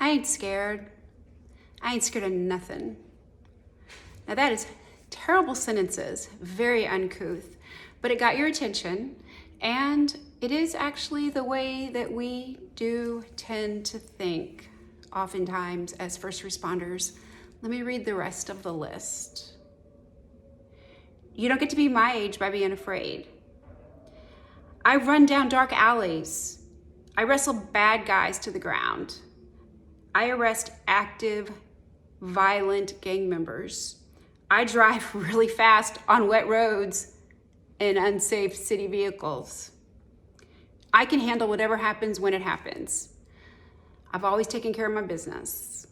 I ain't scared. I ain't scared of nothing. Now that is terrible sentences, very uncouth, but it got your attention, and it is actually the way that we do tend to think oftentimes as first responders. Let me read the rest of the list. You don't get to be my age by being afraid. I run down dark alleys. I wrestle bad guys to the ground. I arrest active, violent gang members. I drive really fast on wet roads in unsafe city vehicles. I can handle whatever happens when it happens. I've always taken care of my business.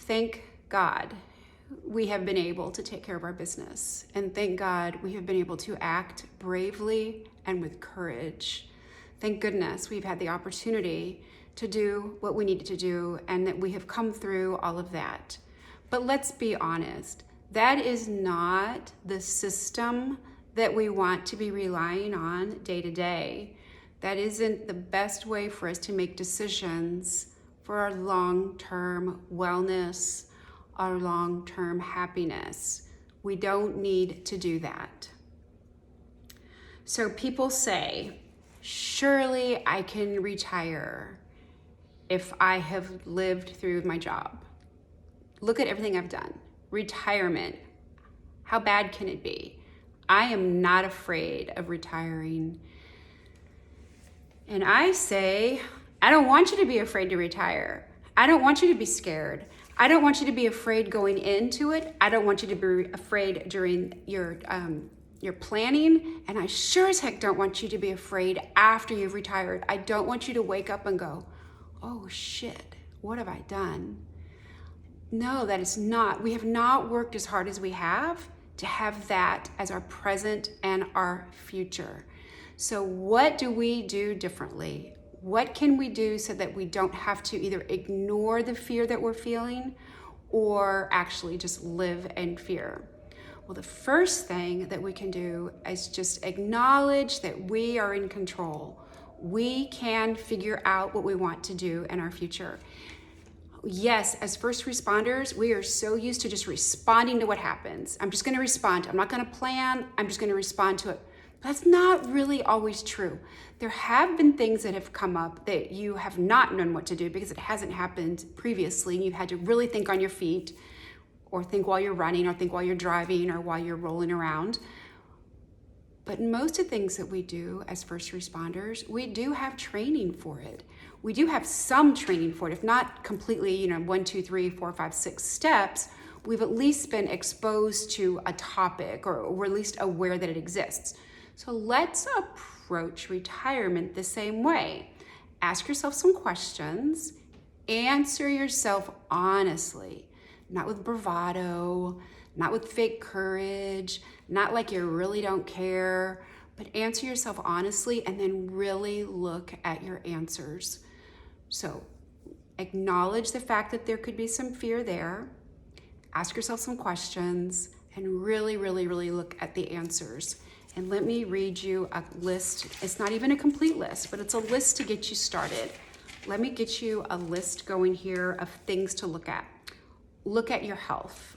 Thank God we have been able to take care of our business. And thank God we have been able to act bravely and with courage. Thank goodness we've had the opportunity to do what we needed to do and that we have come through all of that. But let's be honest, that is not the system that we want to be relying on day to day. That isn't the best way for us to make decisions for our long-term wellness, our long-term happiness. We don't need to do that. So people say, surely I can retire if I have lived through my job. Look at everything I've done. Retirement, how bad can it be? I am not afraid of retiring. And I say, I don't want you to be afraid to retire. I don't want you to be scared. I don't want you to be afraid going into it. I don't want you to be afraid during your planning. And I sure as heck don't want you to be afraid after you've retired. I don't want you to wake up and go, oh shit, what have I done? No, that is not. We have not worked as hard as we have to have that as our present and our future. So what do we do differently? What can we do so that we don't have to either ignore the fear that we're feeling or actually just live in fear? Well, the first thing that we can do is just acknowledge that we are in control. We can figure out what we want to do in our future. Yes, as first responders, we are so used to just responding to what happens. I'm just going to respond. I'm not going to plan. I'm just going to respond to it. That's not really always true. There have been things that have come up that you have not known what to do because it hasn't happened previously, and you've had to really think on your feet, or think while you're running, or think while you're driving, or while you're rolling around. But most of the things that we do as first responders, we do have training for it. We do have some training for it, if not completely, 1, 2, 3, 4, 5, 6 steps. We've at least been exposed to a topic, or we're at least aware that it exists. So let's approach retirement the same way. Ask yourself some questions, answer yourself honestly, not with bravado, not with fake courage, not like you really don't care, but answer yourself honestly and then really look at your answers. So acknowledge the fact that there could be some fear there, ask yourself some questions, and really, really, really look at the answers. And let me read you a list. It's not even a complete list, but it's a list to get you started. Let me get you a list going here of things to look at. Look at your health.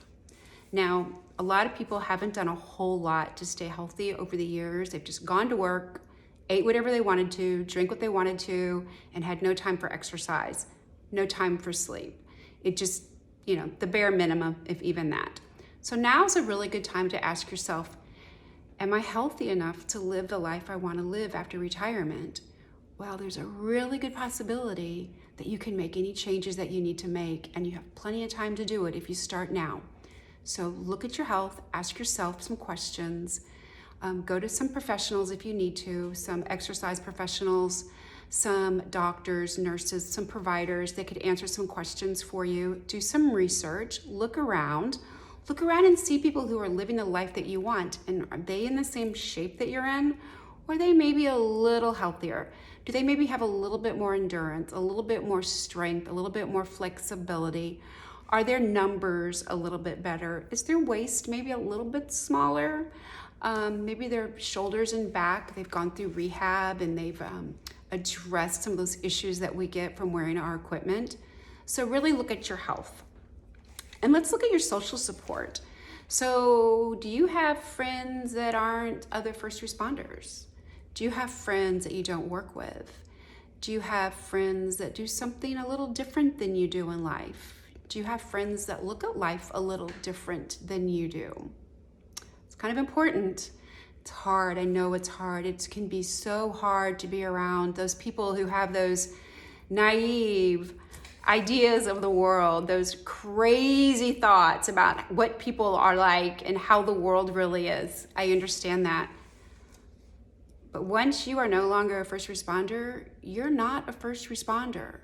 Now, a lot of people haven't done a whole lot to stay healthy over the years. They've just gone to work, ate whatever they wanted to, drank what they wanted to, and had no time for exercise, no time for sleep. It just, the bare minimum, if even that. So now's a really good time to ask yourself, am I healthy enough to live the life I want to live after retirement? Well, there's a really good possibility that you can make any changes that you need to make, and you have plenty of time to do it if you start now. So look at your health, ask yourself some questions, go to some professionals if you need to, some exercise professionals, some doctors, nurses, some providers that could answer some questions for you. Do some research, look around and see people who are living the life that you want. And are they in the same shape that you're in? Or are they maybe a little healthier? Do they maybe have a little bit more endurance, a little bit more strength, a little bit more flexibility? Are their numbers a little bit better? Is their waist maybe a little bit smaller? Maybe their shoulders and back, they've gone through rehab and they've address some of those issues that we get from wearing our equipment. So really look at your health. And let's look at your social support. So do you have friends that aren't other first responders? Do you have friends that you don't work with? Do you have friends that do something a little different than you do in life? Do you have friends that look at life a little different than you do? It's kind of important. It's hard. I know it's hard. It can be so hard to be around those people who have those naive ideas of the world, those crazy thoughts about what people are like and how the world really is. I understand that. But once you are no longer a first responder, you're not a first responder.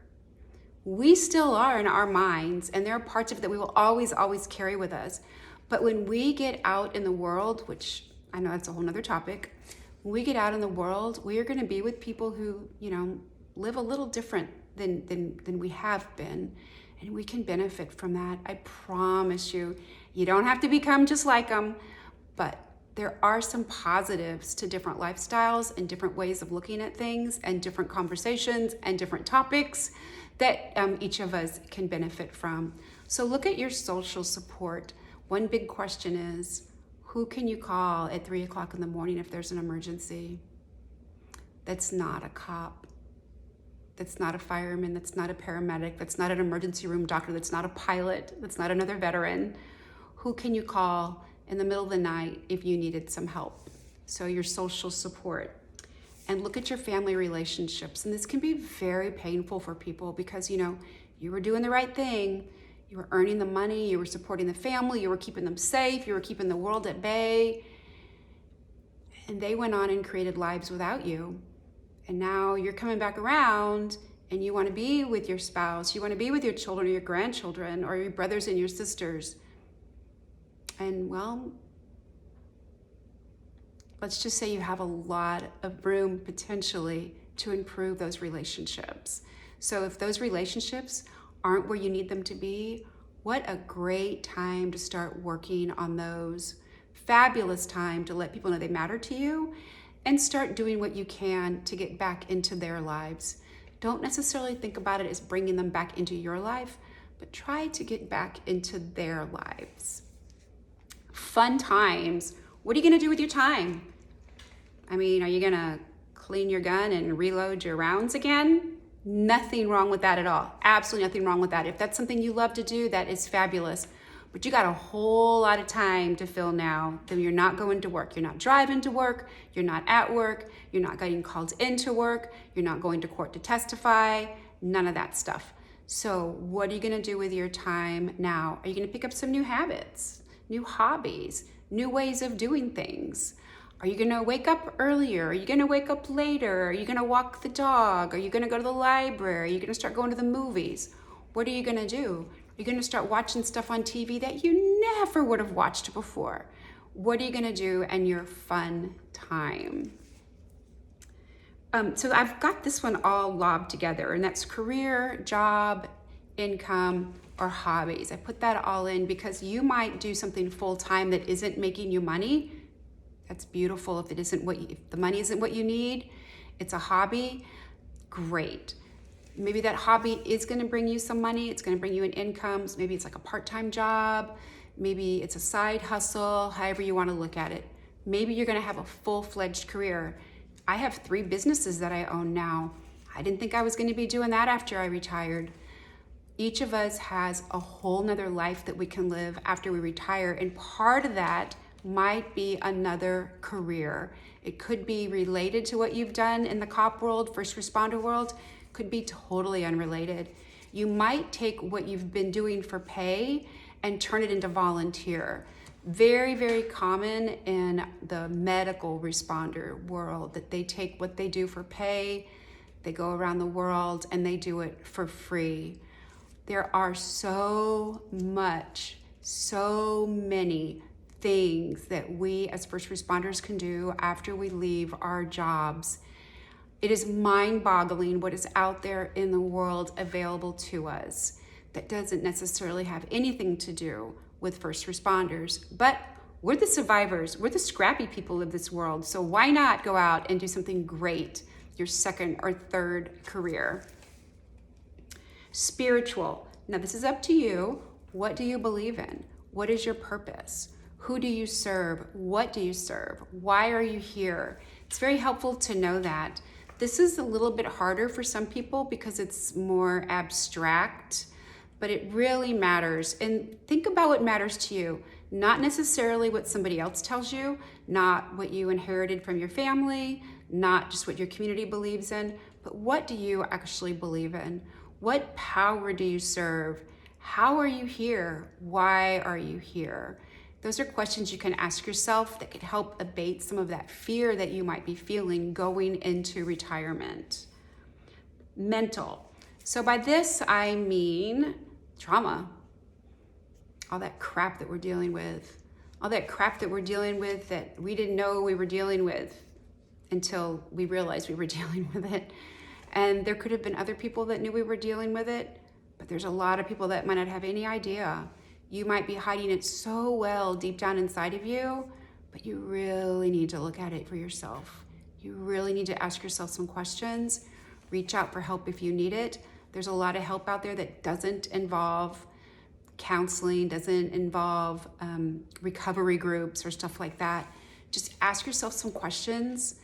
We still are in our minds, and there are parts of it that we will always, always carry with us. But when we get out in the world, which I know that's a whole nother topic, when we get out in the world, we are going to be with people who, live a little different than we have been, and we can benefit from that. I promise you. You don't have to become just like them, but there are some positives to different lifestyles and different ways of looking at things and different conversations and different topics that each of us can benefit from. So look at your social support. One big question is, who can you call at 3 o'clock in the morning if there's an emergency? That's not a cop. That's not a fireman. That's not a paramedic. That's not an emergency room doctor. That's not a pilot. That's not another veteran. Who can you call in the middle of the night if you needed some help? So your social support. And look at your family relationships. And this can be very painful for people because, you were doing the right thing. You were earning the money. You were supporting the family. You were keeping them safe. You were keeping the world at bay. And they went on and created lives without you. And now you're coming back around and you want to be with your spouse. You want to be with your children or your grandchildren or your brothers and your sisters. And well, let's just say you have a lot of room potentially to improve those relationships. So if those relationships aren't where you need them to be, what a great time to start working on those. Fabulous time to let people know they matter to you and start doing what you can to get back into their lives. Don't necessarily think about it as bringing them back into your life, but try to get back into their lives. Fun times. What are you going to do with your time? Are you going to clean your gun and reload your rounds again? Nothing wrong with that at all. Absolutely nothing wrong with that. If that's something you love to do, that is fabulous. But you got a whole lot of time to fill now. Then you're not going to work. You're not driving to work. You're not at work. You're not getting called into work. You're not going to court to testify. None of that stuff. So what are you going to do with your time now? Are you going to pick up some new habits, new hobbies, new ways of doing things? Are you going to wake up earlier? Are you going to wake up later? Are you going to walk the dog? Are you going to go to the library? Are you going to start going to the movies? What are you going to do? You're going to start watching stuff on TV that you never would have watched before. What are you going to do in your fun time? So I've got this one all lobbed together, and that's career, job, income, or hobbies. I put that all in because you might do something full-time that isn't making you money. That's beautiful. If the money isn't what you need, it's a hobby, great. Maybe that hobby is going to bring you some money. It's going to bring you an income. So maybe it's like a part-time job. Maybe it's a side hustle, however you want to look at it. Maybe you're going to have a full-fledged career. I have 3 businesses that I own now. I didn't think I was going to be doing that after I retired. Each of us has a whole nother life that we can live after we retire. And part of that might be another career. It could be related to what you've done in the cop world, first responder world. Could be totally unrelated. You might take what you've been doing for pay and turn it into volunteer. Very, very common in the medical responder world that they take what they do for pay, they go around the world and they do it for free. There are so many things that we as first responders can do after we leave our jobs. It is mind-boggling what is out there in the world available to us that doesn't necessarily have anything to do with first responders. But we're the survivors. We're the scrappy people of this world. So why not go out and do something great your second or third career. Spiritual. Now this is up to you. What do you believe in? What is your purpose? Who do you serve? What do you serve? Why are you here? It's very helpful to know that. This is a little bit harder for some people because it's more abstract, but it really matters. And think about what matters to you, not necessarily what somebody else tells you, not what you inherited from your family, not just what your community believes in, but what do you actually believe in? What power do you serve? How are you here? Why are you here? Those are questions you can ask yourself that could help abate some of that fear that you might be feeling going into retirement. Mental. So by this, I mean trauma. All that crap that we're dealing with. All that crap that we're dealing with that we didn't know we were dealing with until we realized we were dealing with it. And there could have been other people that knew we were dealing with it, but there's a lot of people that might not have any idea. You might be hiding it so well deep down inside of you, but you really need to look at it for yourself. You really need to ask yourself some questions. Reach out for help if you need it. There's a lot of help out there that doesn't involve counseling, doesn't involve recovery groups or stuff like that. Just ask yourself some questions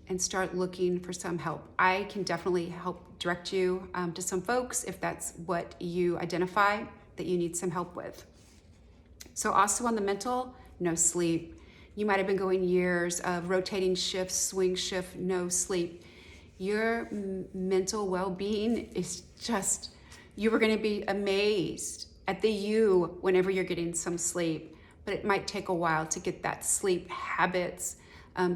and start looking for some help. I can definitely help direct you to some folks if that's what you identify that you need some help with. So also on the mental, no sleep. You might have been going years of rotating shifts, swing shift, no sleep. Your mental well-being is just, you are gonna be amazed at the you whenever you're getting some sleep, but it might take a while to get that sleep habits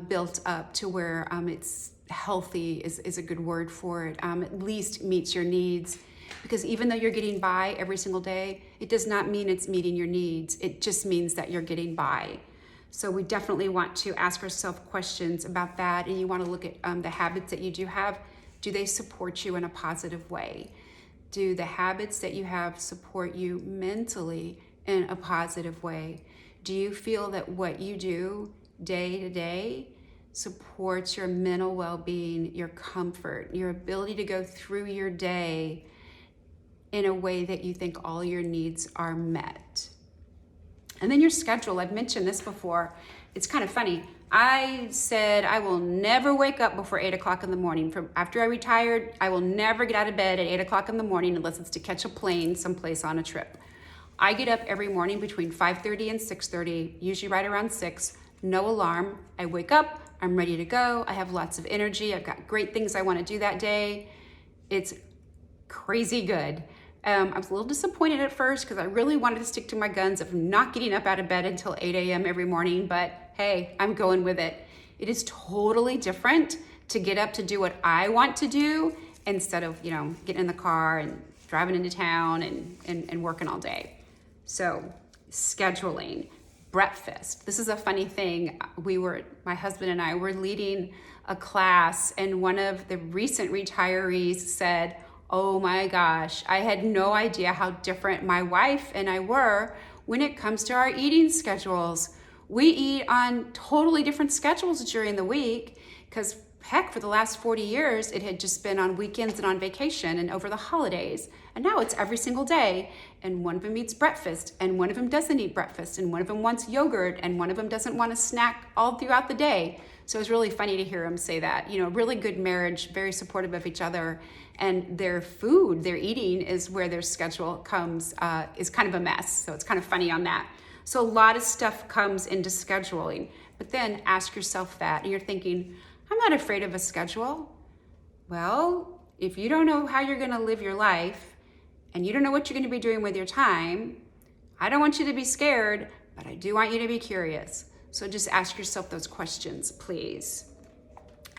built up to where it's healthy is a good word for it, at least meets your needs. Because even though you're getting by every single day, it does not mean it's meeting your needs. It just means that you're getting by. So we definitely want to ask ourselves questions about that. And you want to look at the habits that you do have. Do they support you in a positive way? Do the habits that you have support you mentally in a positive way? Do you feel that what you do day to day supports your mental well-being, your comfort, your ability to go through your day in a way that you think all your needs are met? And then your schedule, I've mentioned this before. It's kind of funny. I said I will never wake up before 8 o'clock in the morning. From after I retired, I will never get out of bed at 8 o'clock in the morning unless it's to catch a plane someplace on a trip. I get up every morning between 5:30 and 6:30, usually right around 6, no alarm. I wake up, I'm ready to go. I have lots of energy. I've got great things I want to do that day. It's crazy good. I was a little disappointed at first because I really wanted to stick to my guns of not getting up out of bed until 8 a.m. every morning, but hey, I'm going with it. It is totally different to get up to do what I want to do instead of, getting in the car and driving into town and working all day. So scheduling, breakfast. This is a funny thing. My husband and I were leading a class and one of the recent retirees said, "Oh my gosh, I had no idea how different my wife and I were when it comes to our eating schedules. We eat on totally different schedules during the week because heck, for the last 40 years, it had just been on weekends and on vacation and over the holidays. And now it's every single day. And one of them eats breakfast and one of them doesn't eat breakfast and one of them wants yogurt and one of them doesn't want a snack all throughout the day." So it was really funny to hear him say that. Really good marriage, very supportive of each other. And their food, their eating is where their schedule comes, is kind of a mess. So it's kind of funny on that. So a lot of stuff comes into scheduling. But then ask yourself that and you're thinking, I'm not afraid of a schedule. Well, if you don't know how you're going to live your life and you don't know what you're going to be doing with your time, I don't want you to be scared, but I do want you to be curious. So just ask yourself those questions, please.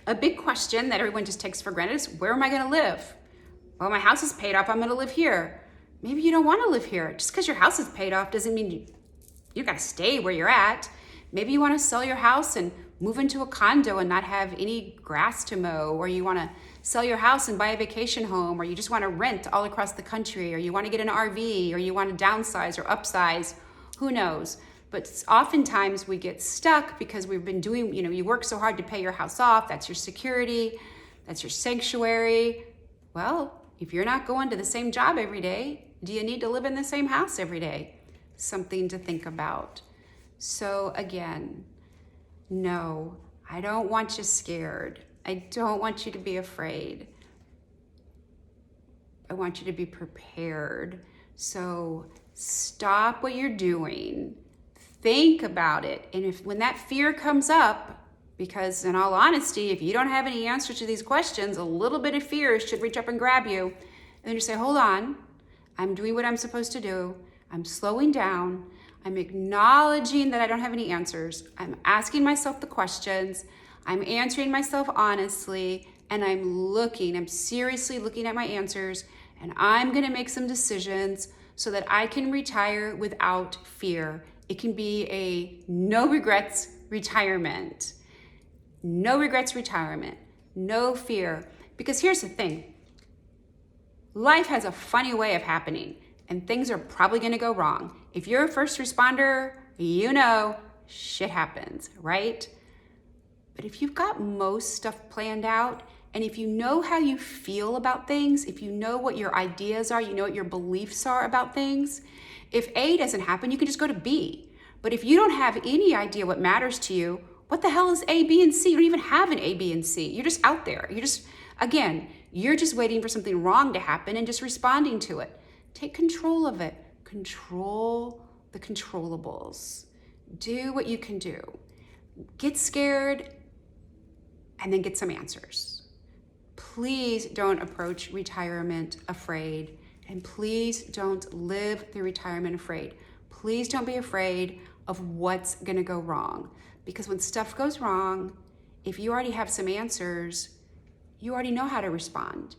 A big question that everyone just takes for granted is, where am I going to live? Well, my house is paid off. I'm going to live here. Maybe you don't want to live here. Just because your house is paid off doesn't mean you got to stay where you're at. Maybe you want to sell your house and move into a condo and not have any grass to mow, or you want to sell your house and buy a vacation home, or you just want to rent all across the country, or you want to get an RV, or you want to downsize or upsize. Who knows? But oftentimes we get stuck because we've been doing, you work so hard to pay your house off. That's your security. that's your sanctuary. Well, if you're not going to the same job every day, do you need to live in the same house every day? Something to think about. So again, no, I don't want you scared. I don't want you to be afraid. I want you to be prepared. So stop what you're doing. Think about it. And when that fear comes up, because in all honesty, if you don't have any answers to these questions, a little bit of fear should reach up and grab you. And then you say, hold on, I'm doing what I'm supposed to do. I'm slowing down. I'm acknowledging that I don't have any answers. I'm asking myself the questions. I'm answering myself honestly. And I'm seriously looking at my answers. And I'm going to make some decisions so that I can retire without fear. It can be a no regrets retirement. No regrets retirement. No fear. Because here's the thing. Life has a funny way of happening, and things are probably going to go wrong. If you're a first responder, you know shit happens, right? But if you've got most stuff planned out, and if you know how you feel about things, if you know what your ideas are, you know what your beliefs are about things, if A doesn't happen, you can just go to B. But if you don't have any idea what matters to you, what the hell is A, B, and C? You don't even have an A, B, and C. You're just out there. You're just waiting for something wrong to happen and just responding to it. Take control of it. Control the controllables. Do what you can do. Get scared and then get some answers. Please don't approach retirement afraid, and please don't live through retirement afraid. Please don't be afraid of what's going to go wrong, because when stuff goes wrong, if you already have some answers, you already know how to respond.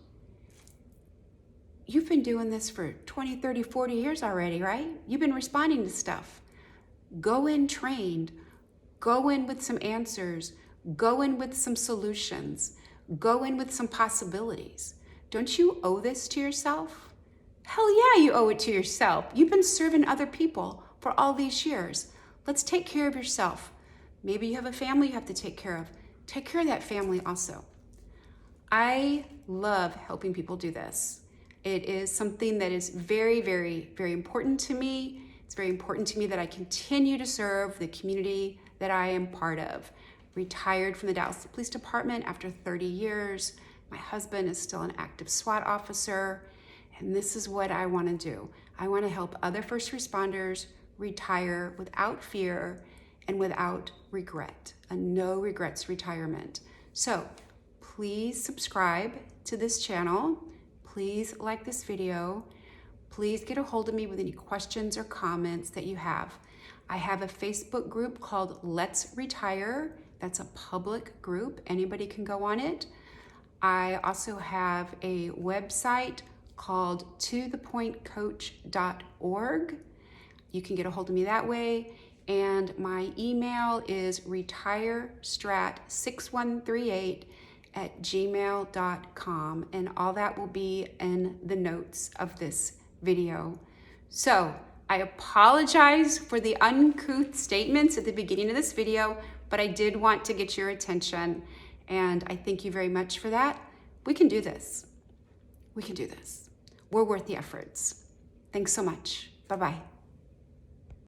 You've been doing this for 20, 30, 40 years already, right? You've been responding to stuff. Go in trained. Go in with some answers. Go in with some solutions. Go in with some possibilities. Don't you owe this to yourself? Hell yeah, you owe it to yourself. You've been serving other people for all these years. Let's take care of yourself. Maybe you have a family you have to take care of. Take care of that family also. I love helping people do this. It is something that is very, very, very important to me. It's very important to me that I continue to serve the community that I am part of. Retired from the Dallas Police Department after 30 years. My husband is still an active SWAT officer. And this is what I want to do. I want to help other first responders retire without fear and without regret. A no regrets retirement. So please subscribe to this channel. Please like this video. Please get a hold of me with any questions or comments that you have. I have a Facebook group called Let's Retire. That's a public group. Anybody can go on it. I also have a website called tothepointcoach.org. You can get a hold of me that way. And my email is retiresstrat6138@gmail.com. And all that will be in the notes of this video. So I apologize for the uncouth statements at the beginning of this video, but I did want to get your attention. And I thank you very much for that. We can do this. We can do this. We're worth the efforts. Thanks so much. Bye-bye.